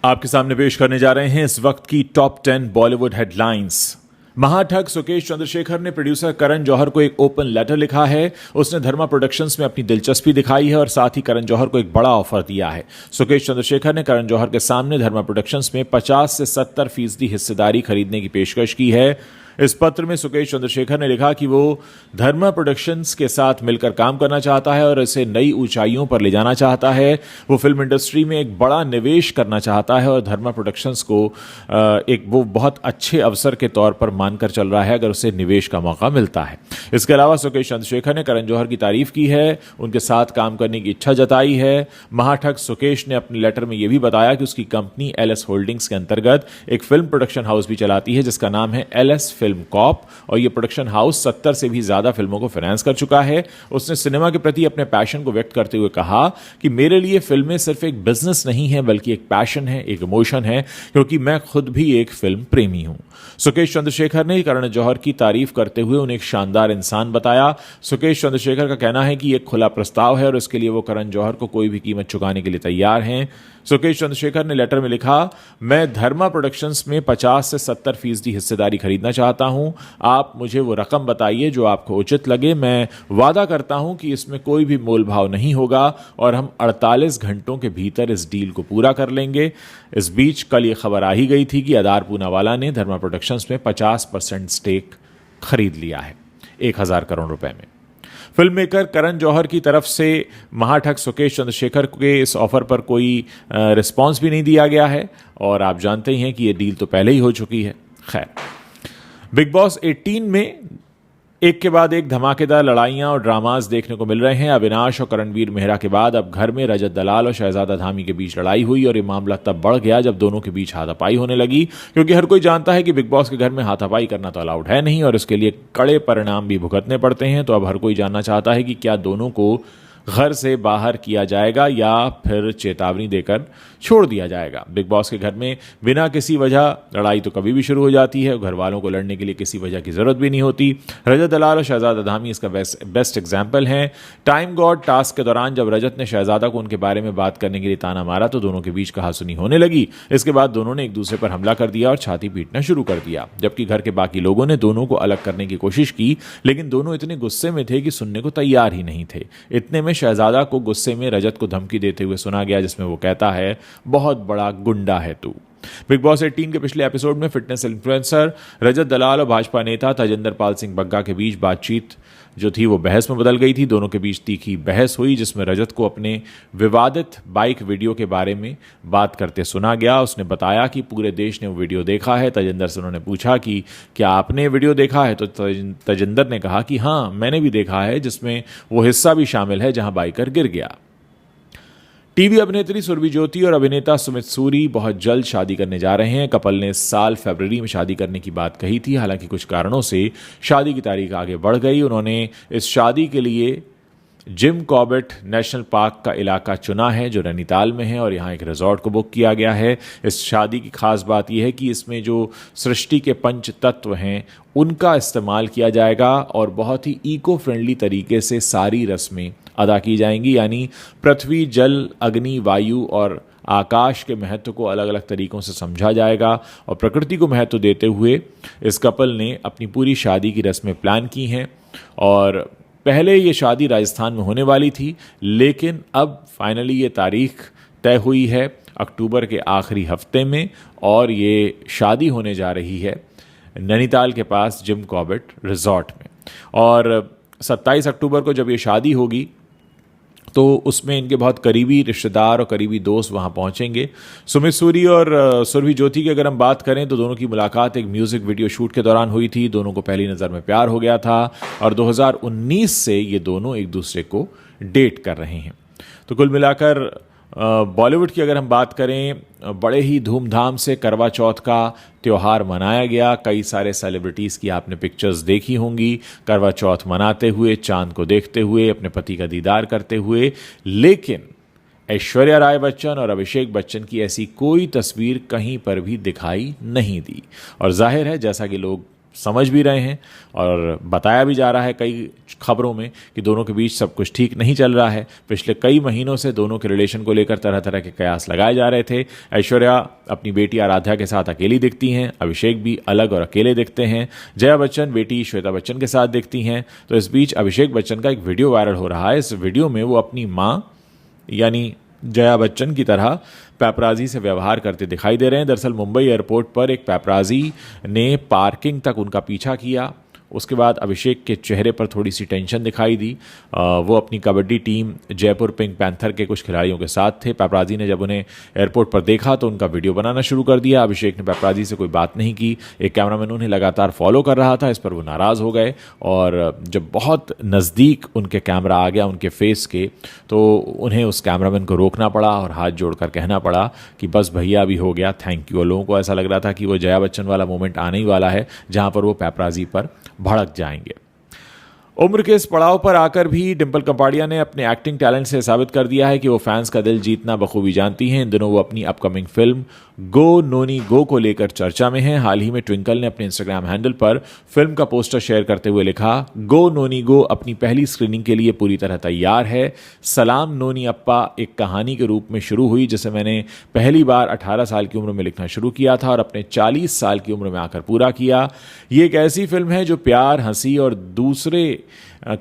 आपके सामने पेश करने जा रहे हैं इस वक्त की टॉप 10 बॉलीवुड हेडलाइंस। महाठग सुकेश चंद्रशेखर ने प्रोड्यूसर करण जौहर को एक ओपन लेटर लिखा है। उसने धर्मा प्रोडक्शंस में अपनी दिलचस्पी दिखाई है और साथ ही करण जौहर को एक बड़ा ऑफर दिया है। सुकेश चंद्रशेखर ने करण जौहर के सामने धर्मा प्रोडक्शंस में 50 से 70% हिस्सेदारी खरीदने की पेशकश की है। इस पत्र में सुकेश चंद्रशेखर ने लिखा कि वो धर्मा प्रोडक्शंस के साथ मिलकर काम करना चाहता है और इसे नई ऊंचाइयों पर ले जाना चाहता है। वो फिल्म इंडस्ट्री में एक बड़ा निवेश करना चाहता है और धर्मा प्रोडक्शंस को वो बहुत अच्छे अवसर के तौर पर मानकर चल रहा है अगर उसे निवेश का मौका मिलता है। इसके अलावा सुकेश चंद्रशेखर ने करण जौहर की तारीफ की है, उनके साथ काम करने की इच्छा जताई है। महाठग सुकेश ने अपने लेटर में यह भी बताया कि उसकी कंपनी एलएस होल्डिंग्स के अंतर्गत एक फिल्म प्रोडक्शन हाउस भी चलाती है जिसका नाम है एलएस फिल्म कॉप और यह प्रोडक्शन हाउस 70 से भी ज्यादा फिल्मों को फाइनेंस कर चुका है। उसने सिनेमा के प्रति अपने पैशन को व्यक्त करते हुए कहा कि मेरे लिए फिल्में सिर्फ एक बिजनेस नहीं है बल्कि एक पैशन है, एक इमोशन है, क्योंकि मैं खुद भी एक फिल्म प्रेमी हूं। सुकेश चंद्रशेखर ने करण जौहर की तारीफ करते हुए उन्हें एक शानदार इंसान बताया। सुकेश चंद्रशेखर का कहना है कि यह खुला प्रस्ताव है और इसके लिए वो करण जौहर को कोई भी कीमत चुकाने के लिए तैयार हैं। सुकेश चंद्रशेखर ने लेटर में लिखा, मैं धर्मा प्रोडक्शंस में 50 से 70% हिस्सेदारी खरीदना चाहता हूं। आप मुझे वो रकम बताइए जो आपको उचित लगे। मैं वादा करता हूं कि इसमें कोई भी मोल भाव नहीं होगा और हम 48 घंटों के भीतर इस डील को पूरा कर लेंगे। इस बीच कल ये खबर आ ही गई थी कि अदार पूनावाला ने धर्मा प्रोडक्शंस में 50% स्टेक खरीद लिया है 1000 करोड़ रुपए में। फिल्म मेकर करण जौहर की तरफ से महाठग सुकेश चंद्रशेखर के इस ऑफर पर कोई रिस्पांस भी नहीं दिया गया है और आप जानते ही हैं कि यह डील तो पहले ही हो चुकी है। खैर, बिग बॉस 18 में एक के बाद एक धमाकेदार लड़ाइयां और ड्रामास देखने को मिल रहे हैं। अविनाश और करणवीर मेहरा के बाद अब घर में रजत दलाल और शहजादा धामी के बीच लड़ाई हुई और ये मामला तब बढ़ गया जब दोनों के बीच हाथापाई होने लगी, क्योंकि हर कोई जानता है कि बिग बॉस के घर में हाथापाई करना तो अलाउड है नहीं और इसके लिए कड़े परिणाम भी भुगतने पड़ते हैं। तो अब हर कोई जानना चाहता है कि क्या दोनों को घर से बाहर किया जाएगा या फिर चेतावनी देकर छोड़ दिया जाएगा। बिग बॉस के घर में बिना किसी वजह लड़ाई तो कभी भी शुरू हो जाती है, घर वालों को लड़ने के लिए किसी वजह की जरूरत भी नहीं होती। रजत दलाल और शहजादा धामी इसका बेस्ट एग्जाम्पल हैं। टाइम गॉड टास्क के दौरान जब रजत ने शहजादा को उनके बारे में बात करने के लिए ताना मारा तो दोनों के बीच कहासुनी होने लगी। इसके बाद दोनों ने एक दूसरे पर हमला कर दिया और छाती पीटना शुरू कर दिया, जबकि घर के बाकी लोगों ने दोनों को अलग करने की कोशिश की, लेकिन दोनों इतने गुस्से में थे कि सुनने को तैयार ही नहीं थे। इतने में शहजादा को गुस्से में रजत को धमकी देते हुए सुना गया, जिसमें वो कहता है, बहुत बड़ा गुंडा है तू। बिग बॉस 18 के पिछले एपिसोड में फिटनेस इन्फ्लुएंसर रजत दलाल और भाजपा नेता तजिंदर पाल सिंह बग्गा के बीच बातचीत जो थी वो बहस में बदल गई थी। दोनों के बीच तीखी बहस हुई जिसमें रजत को अपने विवादित बाइक वीडियो के बारे में बात करते सुना गया। उसने बताया कि पूरे देश ने वो वीडियो देखा है। तजिंदर से उन्होंने पूछा कि क्या आपने वीडियो देखा है, तो तजिंदर ने कहा कि हाँ, मैंने भी देखा है, जिसमें वो हिस्सा भी शामिल है जहां बाइकर गिर गया। टीवी अभिनेत्री सुरभि ज्योति और अभिनेता सुमित सूरी बहुत जल्द शादी करने जा रहे हैं। कपल ने इस साल फरवरी में शादी करने की बात कही थी, हालांकि कुछ कारणों से शादी की तारीख आगे बढ़ गई। उन्होंने इस शादी के लिए जिम कॉर्बेट नेशनल पार्क का इलाका चुना है जो नैनीताल में है और यहाँ एक रिजॉर्ट को बुक किया गया है। इस शादी की खास बात यह है कि इसमें जो सृष्टि के पंच तत्व हैं उनका इस्तेमाल किया जाएगा और बहुत ही इको फ्रेंडली तरीके से सारी रस्में अदा की जाएंगी, यानी पृथ्वी, जल, अग्नि, वायु और आकाश के महत्व को अलग अलग तरीकों से समझा जाएगा और प्रकृति को महत्व देते हुए इस कपल ने अपनी पूरी शादी की रस्में प्लान की हैं। और पहले ये शादी राजस्थान में होने वाली थी, लेकिन अब फाइनली ये तारीख तय हुई है अक्टूबर के आखिरी हफ्ते में और ये शादी होने जा रही है नैनीताल के पास जिम कॉर्बेट रिजॉर्ट में। और 27 अक्टूबर को जब ये शादी होगी तो उसमें इनके बहुत करीबी रिश्तेदार और करीबी दोस्त वहां पहुंचेंगे। सुमित सूरी और सुरभि ज्योति की अगर हम बात करें तो दोनों की मुलाकात एक म्यूजिक वीडियो शूट के दौरान हुई थी। दोनों को पहली नज़र में प्यार हो गया था और 2019 से ये दोनों एक दूसरे को डेट कर रहे हैं। तो कुल मिलाकर बॉलीवुड की अगर हम बात करें, बड़े ही धूमधाम से करवा चौथ का त्यौहार मनाया गया। कई सारे सेलिब्रिटीज़ की आपने पिक्चर्स देखी होंगी करवा चौथ मनाते हुए, चांद को देखते हुए, अपने पति का दीदार करते हुए, लेकिन ऐश्वर्या राय बच्चन और अभिषेक बच्चन की ऐसी कोई तस्वीर कहीं पर भी दिखाई नहीं दी। और जाहिर है, जैसा कि लोग समझ भी रहे हैं और बताया भी जा रहा है कई खबरों में कि दोनों के बीच सब कुछ ठीक नहीं चल रहा है। पिछले कई महीनों से दोनों के रिलेशन को लेकर तरह तरह के कयास लगाए जा रहे थे। ऐश्वर्या अपनी बेटी आराध्या के साथ अकेली दिखती हैं, अभिषेक भी अलग और अकेले दिखते हैं, जया बच्चन बेटी श्वेता बच्चन के साथ दिखती हैं। तो इस बीच अभिषेक बच्चन का एक वीडियो वायरल हो रहा है। इस वीडियो में वो अपनी माँ यानी जया बच्चन की तरह पैपराजी से व्यवहार करते दिखाई दे रहे हैं। दरअसल मुंबई एयरपोर्ट पर एक पैपराजी ने पार्किंग तक उनका पीछा किया। उसके बाद अभिषेक के चेहरे पर थोड़ी सी टेंशन दिखाई दी। वो अपनी kabaddi team Jaipur pink panther के कुछ खिलाड़ियों के साथ थे। पैपराजी ने जब उन्हें एयरपोर्ट पर देखा तो उनका वीडियो बनाना शुरू कर दिया। अभिषेक ने पैपराजी से कोई बात नहीं की। एक कैमरामैन उन्हें लगातार फॉलो कर रहा था। इस पर वो नाराज़ हो गए और जब बहुत नज़दीक उनके कैमरा आ गया उनके फेस के, तो उन्हें उस कैमरामैन को रोकना पड़ा और हाथ जोड़कर कहना पड़ा कि बस भैया अभी हो गया, थैंक यू। और लोगों को ऐसा लग रहा था कि वो जया बच्चन वाला मोमेंट आने ही वाला है जहां पर वो पैपराजी पर भड़क जाएंगे। उम्र के इस पड़ाव पर आकर भी डिंपल कपाड़िया ने अपने एक्टिंग टैलेंट से साबित कर दिया है कि वो फैंस का दिल जीतना बखूबी जानती हैं। इन दिनों वो अपनी अपकमिंग फिल्म गो नोनी गो को लेकर चर्चा में हैं। हाल ही में ट्विंकल ने अपने इंस्टाग्राम हैंडल पर फिल्म का पोस्टर शेयर करते हुए लिखा, गो नोनी गो अपनी पहली स्क्रीनिंग के लिए पूरी तरह तैयार है। सलाम नोनी अप्पा एक कहानी के रूप में शुरू हुई जिसे मैंने पहली बार 18 साल की उम्र में लिखना शुरू किया था और अपने 40 साल की उम्र में आकर पूरा किया। ये एक ऐसी फिल्म है जो प्यार, हंसी और दूसरे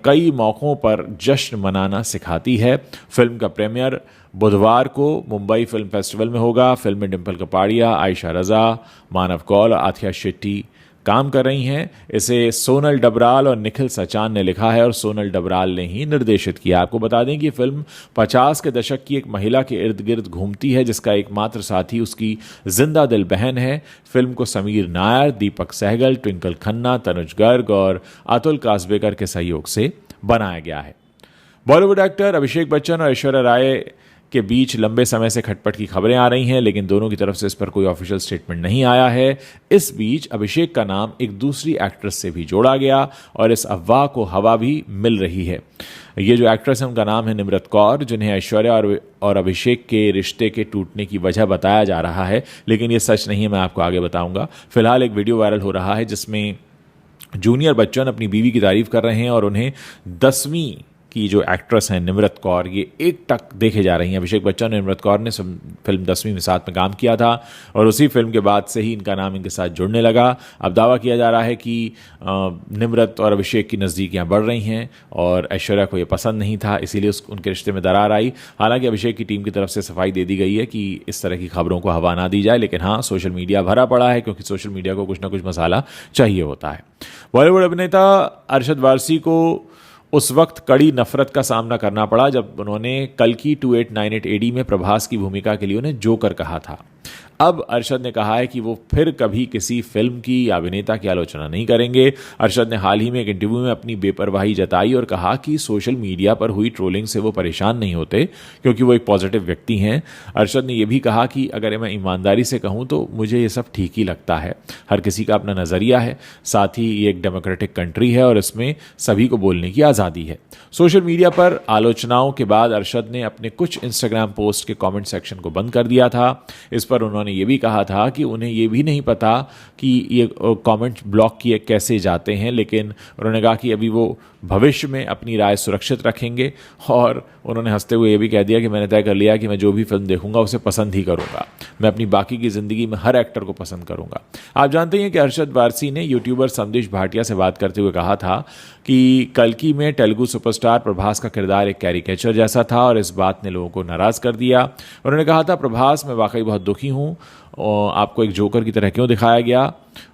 कई मौक़ों पर जश्न मनाना सिखाती है। फिल्म का प्रीमियर बुधवार को मुंबई फिल्म फेस्टिवल में होगा। फिल्म में डिंपल कपाड़िया, आयशा रज़ा, मानव कौल और आथिया शेट्टी काम कर रही हैं। इसे सोनल डबराल और निखिल सचान ने लिखा है और सोनल डबराल ने ही निर्देशित किया। आपको बता दें कि फिल्म 50 के दशक की एक महिला के इर्द गिर्द घूमती है जिसका एकमात्र साथी उसकी जिंदा दिल बहन है। फिल्म को समीर नायर, दीपक सहगल, ट्विंकल खन्ना, तनुज गर्ग और अतुल कासबेकर के सहयोग से बनाया गया है। बॉलीवुड एक्टर अभिषेक बच्चन और ऐश्वर्या राय के बीच लंबे समय से खटपट की खबरें आ रही हैं, लेकिन दोनों की तरफ से इस पर कोई ऑफिशियल स्टेटमेंट नहीं आया है। इस बीच अभिषेक का नाम एक दूसरी एक्ट्रेस से भी जोड़ा गया और इस अफवाह को हवा भी मिल रही है। ये जो एक्ट्रेस है उनका नाम है निम्रत कौर, जिन्हें ऐश्वर्या और अभिषेक के रिश्ते के टूटने की वजह बताया जा रहा है, लेकिन ये सच नहीं है, मैं आपको आगे बताऊंगा। फिलहाल एक वीडियो वायरल हो रहा है जिसमें जूनियर बच्चन अपनी बीवी की तारीफ कर रहे हैं और उन्हें 10वीं की जो एक्ट्रेस हैं निम्रत कौर, ये एक टक देखे जा रही हैं। अभिषेक बच्चन और निम्रत कौर ने फिल्म 10वीं में साथ में काम किया था और उसी फिल्म के बाद से ही इनका नाम इनके साथ जुड़ने लगा। अब दावा किया जा रहा है कि निम्रत और अभिषेक की नज़दीकियाँ बढ़ रही हैं और ऐश्वर्या को ये पसंद नहीं था, इसीलिए उनके रिश्ते में दरार आई। हालांकि अभिषेक की टीम की तरफ से सफाई दे दी गई है कि इस तरह की खबरों को हवा ना दी जाए, लेकिन हाँ, सोशल मीडिया भरा पड़ा है क्योंकि सोशल मीडिया को कुछ ना कुछ मसाला चाहिए होता है। बॉलीवुड अभिनेता अरशद वारसी को उस वक्त कड़ी नफरत का सामना करना पड़ा जब उन्होंने कल्कि 2898 AD में प्रभास की भूमिका के लिए उन्हें जोकर कहा था। अब अरशद ने कहा है कि वो फिर कभी किसी फिल्म की या अभिनेता की आलोचना नहीं करेंगे। अरशद ने हाल ही में एक इंटरव्यू में अपनी बेपरवाही जताई और कहा कि सोशल मीडिया पर हुई ट्रोलिंग से वो परेशान नहीं होते क्योंकि वो एक पॉजिटिव व्यक्ति हैं। अरशद ने यह भी कहा कि अगर मैं ईमानदारी से कहूँ तो मुझे ये सब ठीक ही लगता है। हर किसी का अपना नज़रिया है, साथ ही ये एक डेमोक्रेटिक कंट्री है और इसमें सभी को बोलने की आज़ादी है। सोशल मीडिया पर आलोचनाओं के बाद अरशद ने अपने कुछ इंस्टाग्राम पोस्ट के कमेंट सेक्शन को बंद कर दिया था। इस पर उन्होंने ये भी कहा था कि उन्हें ये भी नहीं पता कि ये कमेंट ब्लॉक किए कैसे जाते हैं, लेकिन उन्होंने कहा कि अभी वो भविष्य में अपनी राय सुरक्षित रखेंगे और उन्होंने हंसते हुए ये भी कह दिया कि मैंने तय कर लिया कि मैं जो भी फिल्म देखूंगा उसे पसंद ही करूंगा। मैं अपनी बाकी की ज़िंदगी में हर एक्टर को पसंद करूंगा। आप जानते हैं कि अरशद वारसी ने यूट्यूबर संदेश भाटिया से बात करते हुए कहा था कि कल्कि में तेलुगु सुपरस्टार प्रभास का किरदार एक कैरिकेचर जैसा था और इस बात ने लोगों को नाराज़ कर दिया। उन्होंने कहा था, प्रभास मैं वाकई बहुत दुखी हूँ, आपको एक जोकर की तरह क्यों दिखाया गया,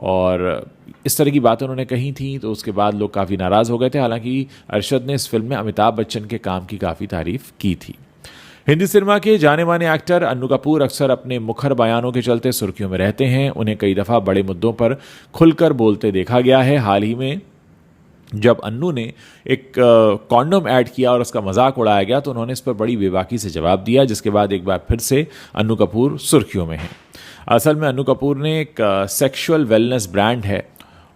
और इस तरह की बातें उन्होंने कही थी। तो उसके बाद लोग काफ़ी नाराज़ हो गए थे। हालांकि अरशद ने इस फिल्म में अमिताभ बच्चन के काम की काफ़ी तारीफ की थी। हिंदी सिनेमा के जाने माने एक्टर अन्नू कपूर अक्सर अपने मुखर बयानों के चलते सुर्खियों में रहते हैं। उन्हें कई दफ़ा बड़े मुद्दों पर खुलकर बोलते देखा गया है। हाल ही में जब अन्नू ने एक कॉन्डोम ऐड किया और उसका मजाक उड़ाया गया तो उन्होंने इस पर बड़ी बेबाकी से जवाब दिया, जिसके बाद एक बार फिर से अन्नू कपूर सुर्खियों में हैं। असल में अन्नू कपूर ने एक सेक्सुअल वेलनेस ब्रांड है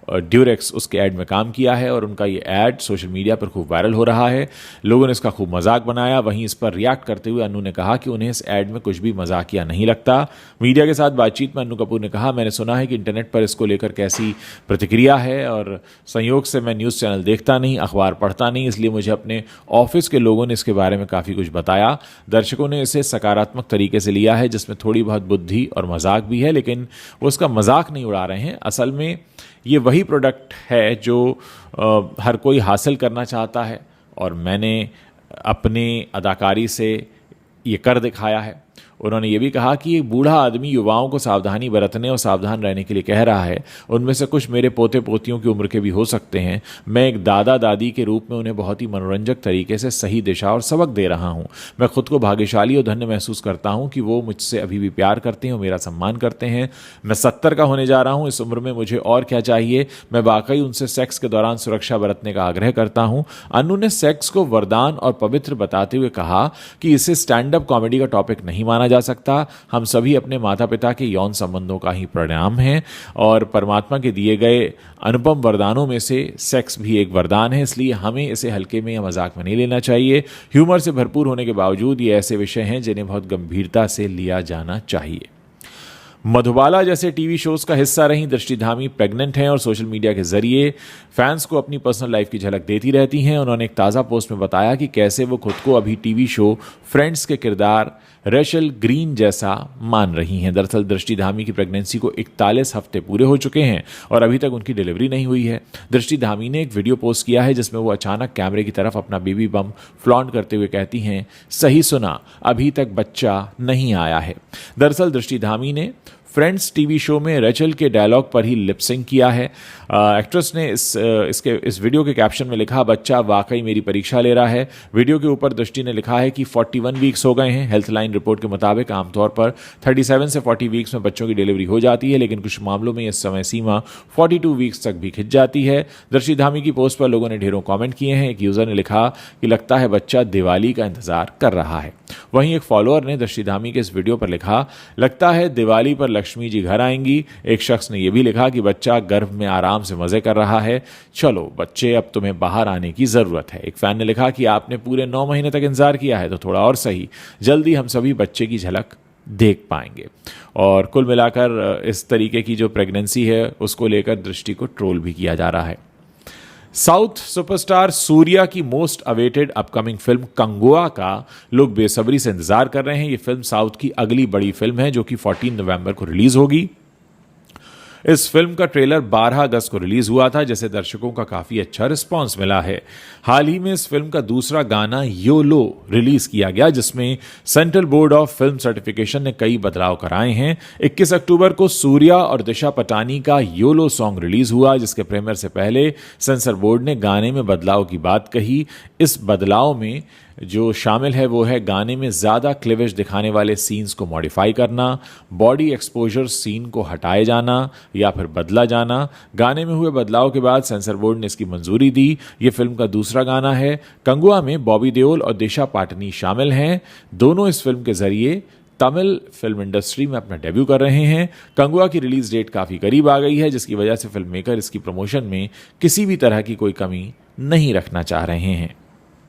ड्यूरेक्स उसके ऐड में काम किया है और उनका ये ऐड सोशल मीडिया पर खूब वायरल हो रहा है। लोगों ने इसका खूब मजाक बनाया। वहीं इस पर रिएक्ट करते हुए अन्नू ने कहा कि उन्हें इस ऐड में कुछ भी मजाकिया नहीं लगता। मीडिया के साथ बातचीत में अन्नू कपूर ने कहा, मैंने सुना है कि इंटरनेट पर इसको लेकर कैसी प्रतिक्रिया है और संयोग से मैं न्यूज़ चैनल देखता नहीं, अखबार पढ़ता नहीं, इसलिए मुझे अपने ऑफिस के लोगों ने इसके बारे में काफ़ी कुछ बताया। दर्शकों ने इसे सकारात्मक तरीके से लिया है, जिसमें थोड़ी बहुत बुद्धि और मजाक भी है, लेकिन वो उसका मजाक नहीं उड़ा रहे हैं। असल में ये वही प्रोडक्ट है जो हर कोई हासिल करना चाहता है और मैंने अपने अदाकारी से ये कर दिखाया है। उन्होंने ये भी कहा कि एक बूढ़ा आदमी युवाओं को सावधानी बरतने और सावधान रहने के लिए कह रहा है। उनमें से कुछ मेरे पोते पोतियों की उम्र के भी हो सकते हैं। मैं एक दादा दादी के रूप में उन्हें बहुत ही मनोरंजक तरीके से सही दिशा और सबक दे रहा हूँ। मैं खुद को भाग्यशाली और धन्य महसूस करता हूँ कि वो मुझसे अभी भी प्यार करते हैं और मेरा सम्मान करते हैं। मैं 70 का होने जा रहा हूँ। इस उम्र में मुझे और क्या चाहिए। मैं वाकई उनसे सेक्स के दौरान सुरक्षा बरतने का आग्रह करता हूँ। अन्नू ने सेक्स को वरदान और पवित्र बताते हुए कहा कि इसे स्टैंड अप कॉमेडी का टॉपिक नहीं माना जा सकता। हम सभी अपने माता पिता के यौन संबंधों का ही परिणाम हैं और परमात्मा के दिए गए अनुपम वरदानों में से सेक्स भी एक वरदान है, इसलिए हमें इसे हल्के में या मजाक में नहीं लेना चाहिए। ह्यूमर से भरपूर होने के बावजूद ये ऐसे विषय हैं जिन्हें बहुत गंभीरता से लिया जाना चाहिए। मधुबाला जैसे टीवी शोज का हिस्सा रही दृष्टि धामी प्रेग्नेंट हैं और सोशल मीडिया के जरिए फैंस को अपनी पर्सनल लाइफ की झलक देती रहती हैं। उन्होंने एक ताज़ा पोस्ट में बताया कि कैसे वो खुद को अभी टीवी शो फ्रेंड्स के किरदार रेचल ग्रीन जैसा मान रही हैं। दरअसल दृष्टि धामी की प्रेगनेंसी को 41 हफ्ते पूरे हो चुके हैं और अभी तक उनकी डिलीवरी नहीं हुई है। दृष्टि धामी ने एक वीडियो पोस्ट किया है जिसमें वो अचानक कैमरे की तरफ अपना बेबी बम फ्लॉन्ट करते हुए कहती हैं, सही सुना, अभी तक बच्चा नहीं आया है। दरअसल दृष्टि धामी ने फ्रेंड्स टीवी शो में रेचल के डायलॉग पर ही लिपसिंग किया है। एक्ट्रेस ने इस वीडियो के कैप्शन में लिखा, बच्चा वाकई मेरी परीक्षा ले रहा है। वीडियो के ऊपर दृष्टि ने लिखा है कि 41 वीक्स हो गए हैं। हेल्थ लाइन रिपोर्ट के मुताबिक आमतौर पर 37 से 40 वीक्स में बच्चों की डिलीवरी हो जाती है, लेकिन कुछ मामलों में यह समय सीमा 42 वीक्स तक भी खिंच जाती है। दृष्टि धामी की पोस्ट पर लोगों ने ढेरों कॉमेंट किए हैं। एक यूजर ने लिखा कि लगता है बच्चा दिवाली का इंतजार कर रहा है। वहीं एक फॉलोअर ने दृष्टि धामी के इस वीडियो पर लिखा, लगता है दिवाली पर लक्ष्मी जी घर आएंगी। एक शख्स ने यह भी लिखा कि बच्चा गर्भ में आराम से मजे कर रहा है, चलो बच्चे अब तुम्हें बाहर आने की जरूरत है। एक फैन ने लिखा कि आपने पूरे 9 महीने तक इंतजार किया है तो थोड़ा और सही, जल्दी हम सभी बच्चे की झलक देख पाएंगे। और कुल मिलाकर इस तरीके की जो प्रेगनेंसी है उसको लेकर दृष्टि को ट्रोल भी किया जा रहा है। साउथ सुपरस्टार सूर्या की most awaited upcoming film Kanguva का लोग बेसब्री से इंतजार कर रहे हैं। यह फिल्म साउथ की अगली बड़ी फिल्म है जो कि 14 नवंबर को रिलीज होगी। इस फिल्म का ट्रेलर 12 अगस्त को रिलीज हुआ था, जिसे दर्शकों का काफी अच्छा रिस्पांस मिला है। हाल ही में इस फिल्म का दूसरा गाना योलो रिलीज किया गया, जिसमें central board of film certification ने कई बदलाव कराए हैं। 21 अक्टूबर को सूर्या और दिशा पटानी का योलो सॉन्ग रिलीज हुआ, जिसके प्रीमियर से पहले सेंसर बोर्ड ने गाने में बदलाव की बात कही। इस बदलाव में जो शामिल है वो है गाने में ज़्यादा क्लिवेज दिखाने वाले सीन्स को मॉडिफाई करना, बॉडी एक्सपोजर सीन को हटाए जाना या फिर बदला जाना। गाने में हुए बदलाव के बाद सेंसर बोर्ड ने इसकी मंजूरी दी। ये फिल्म का दूसरा गाना है। कंगुआ में बॉबी देओल और दिशा पाटनी शामिल हैं। दोनों इस फिल्म के जरिए तमिल फिल्म इंडस्ट्री में अपना डेब्यू कर रहे हैं। कंगुआ की रिलीज डेट काफ़ी करीब आ गई है, जिसकी वजह से फिल्म मेकर इसकी प्रमोशन में किसी भी तरह की कोई कमी नहीं रखना चाह रहे हैं।